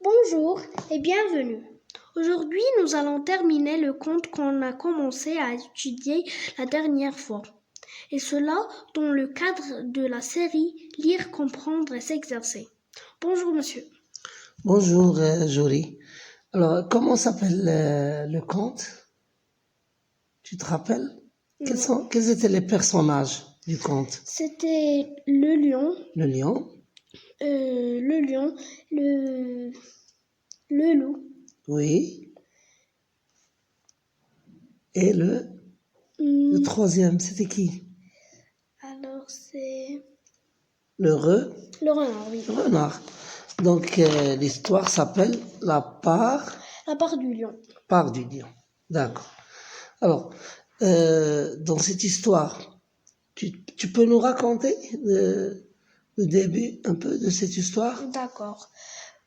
Bonjour et bienvenue. Aujourd'hui, nous allons terminer le conte qu'on a commencé à étudier la dernière fois. Et cela dans le cadre de la série Lire, comprendre et s'exercer. Bonjour monsieur. Bonjour Jolie. Alors, comment s'appelle le conte? Tu te rappelles? Quels étaient les personnages du conte? C'était le lion, Le lion, le loup, oui. Et le troisième, c'était qui? alors c'est Le le renard, oui. renard. Donc, l'histoire s'appelle La part La part du lion. du lion. D'accord. Alors, dans cette histoire, tu peux nous raconter le début un peu de cette histoire? D'accord.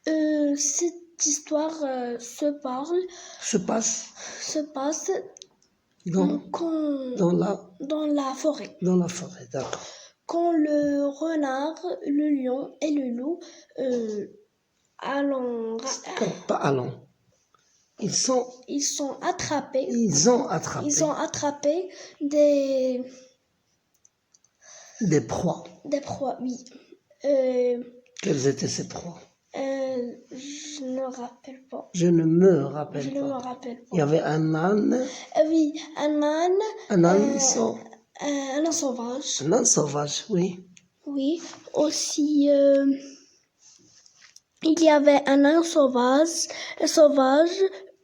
Cette histoire se passe dans dans la forêt. dans la forêt, d'accord. Quand le renard, le lion et le loup allons, Pas allons. Ils ont attrapé des proies. proies, oui. Quelles étaient ces proies? Je ne rappelle pas. Je ne me rappelle Je pas. ne me rappelle pas. Il y avait un âne. Oui, un âne. Un âne Un âne sauvage. Un âne sauvage, oui. Oui. Aussi, il y avait un âne sauvage,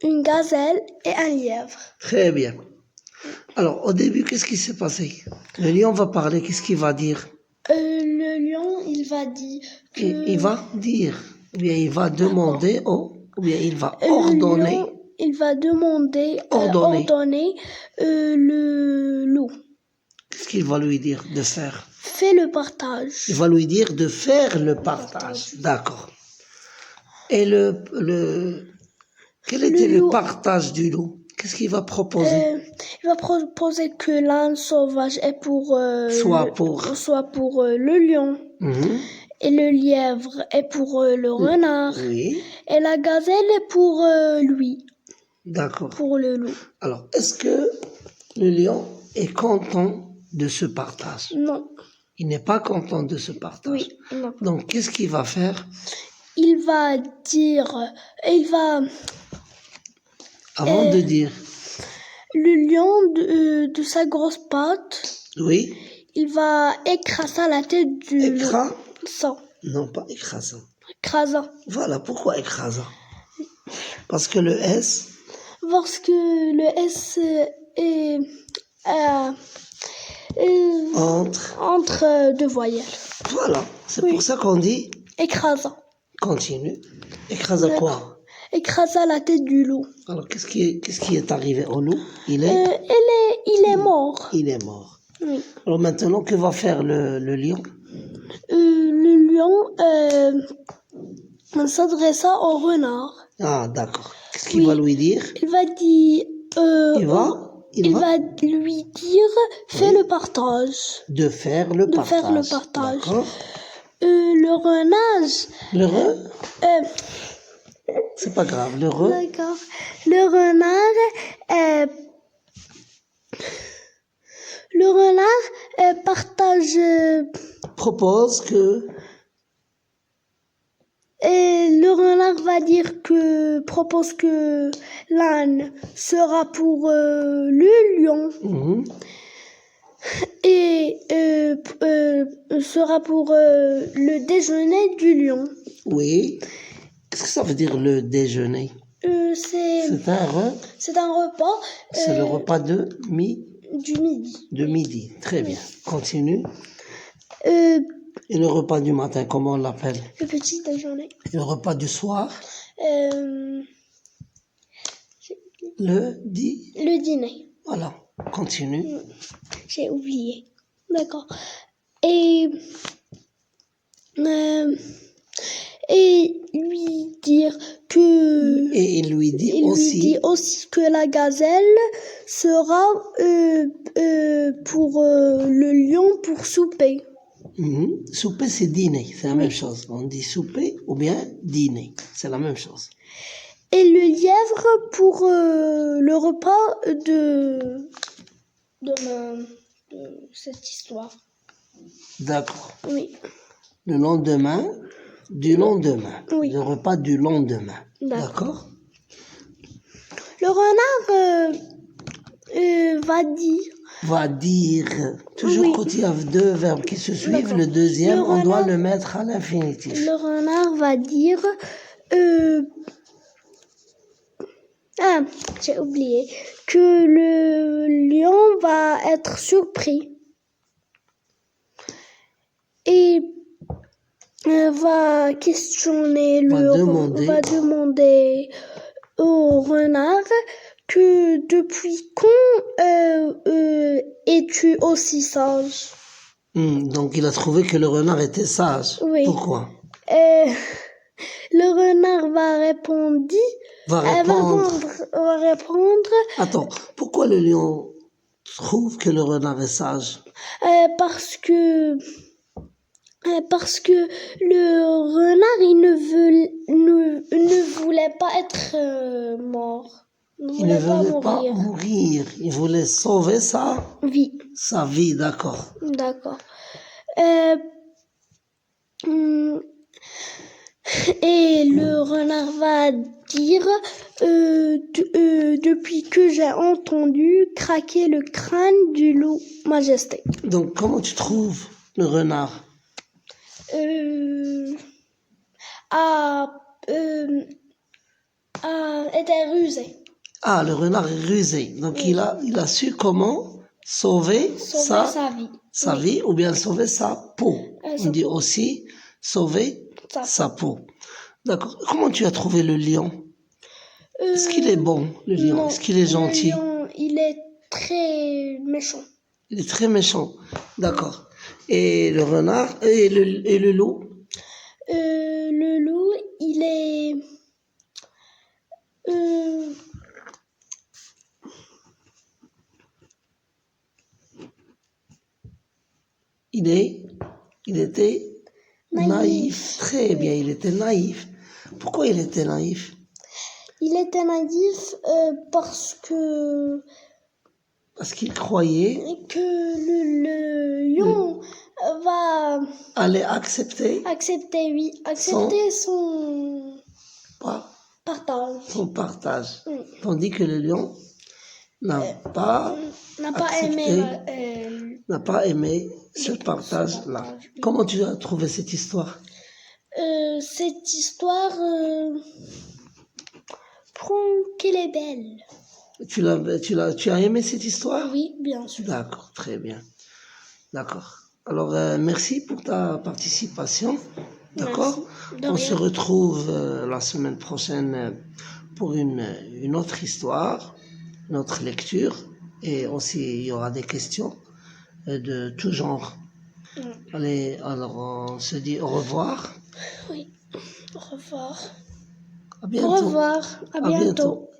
une gazelle et un lièvre. Très bien. Alors, au début, qu'est-ce qui s'est passé? Le lion va parler, qu'est-ce qu'il va dire? Le lion, il va dire que... Il va dire, ou bien il va demander, ou bien il va ordonner. Le lion, il va ordonner le loup. Qu'est-ce qu'il va lui dire de faire? Fais le partage. Il va lui dire de faire le partage. D'accord. Et quel était le partage du loup? Qu'est-ce qu'il va proposer? Il va proposer que l'âne sauvage est soit pour le lion. Et le lièvre est pour le renard. Oui. Et la gazelle est pour lui. D'accord. Pour le loup. Alors, est-ce que le lion est content de ce partage? Non. Il n'est pas content de ce partage. Oui, non. Donc, qu'est-ce qu'il va faire? Il va dire... Avant de dire... Le lion, de sa grosse patte... Oui. Il va écraser la tête du loup. Non, pas écrasant. Écrasant. Voilà, pourquoi écrasant? Parce que le S... Parce que le S est entre deux voyelles. Voilà, c'est pour ça qu'on dit... Écrasant. Continue. Écrasant quoi? Écrasa la tête du loup. Alors, qu'est-ce qui est arrivé au loup? Il est mort. Il est mort. Oui. Alors maintenant, que va faire le lion? Le lion s'adressa au renard. Ah, d'accord. Qu'est-ce qu'il va lui dire? Il va dire... il va lui dire, fais le partage. De faire le partage. D'accord. Le renard... C'est pas grave, D'accord. Le renard partage... propose que... Et le renard va dire propose que l'âne sera pour le lion. Et sera pour le déjeuner du lion. Oui. Qu'est-ce que ça veut dire le déjeuner? C'est un repas. C'est le repas du midi. De midi. Très bien. Continue. Et le repas du matin, comment on l'appelle? Le petit déjeuner. Et le repas du soir? Le dîner. Voilà. Continue. J'ai oublié. D'accord. Et lui dire que... Et il lui dit aussi que la gazelle sera pour le lion pour souper. Souper, c'est dîner, c'est la même chose. On dit souper ou bien dîner, c'est la même chose. Et le lièvre pour le repas de cette histoire. D'accord. Oui, Le lendemain, du lendemain. Oui. Le repas du lendemain. D'accord. D'accord. Le renard Va dire, toujours Oui. quand il y a deux verbes qui se suivent, D'accord. le deuxième, Le on doit renard- le mettre à l'infinitif. le renard va dire j'ai oublié que le lion va être surpris et va questionner va demander au renard que depuis quand es-tu aussi sage? Donc il a trouvé que le renard était sage. Oui. Pourquoi? Le renard va répondre. Va répondre Attends, pourquoi le lion trouve que le renard est sage? parce que le renard il ne voulait pas être mort. Il ne voulait pas mourir. Il voulait sauver sa vie, d'accord. D'accord. Et le renard va dire depuis que j'ai entendu craquer le crâne du loup majesté. Donc, comment tu trouves le renard? Était rusé. Ah, le renard est rusé. Donc, il a su comment sauver sa vie. Sa vie ou bien sauver sa peau. On dit aussi sauver sa peau. D'accord. Comment tu as trouvé le lion? Est-ce qu'il est bon, le lion? Non, est-ce qu'il est gentil? Le lion, il est très méchant. Il est très méchant. D'accord. Et le renard et le loup? Le loup, il est... Il était naïf. Très bien, il était naïf. Pourquoi il était naïf? Il était naïf parce qu'il croyait que le lion va aller accepter son partage. Son partage. Tandis que le lion n'a pas aimé ce partage-là. Comment tu as trouvé cette histoire? Cette histoire prouve qu'elle est belle. Tu as aimé cette histoire? Oui, bien sûr. D'accord, très bien. D'accord. Alors, merci pour ta participation. D'accord. On se retrouve la semaine prochaine pour une autre histoire, une autre lecture. Et aussi, il y aura des questions de tout genre. Allez, alors on se dit au revoir. Oui, au revoir. À bientôt. Au revoir, à bientôt.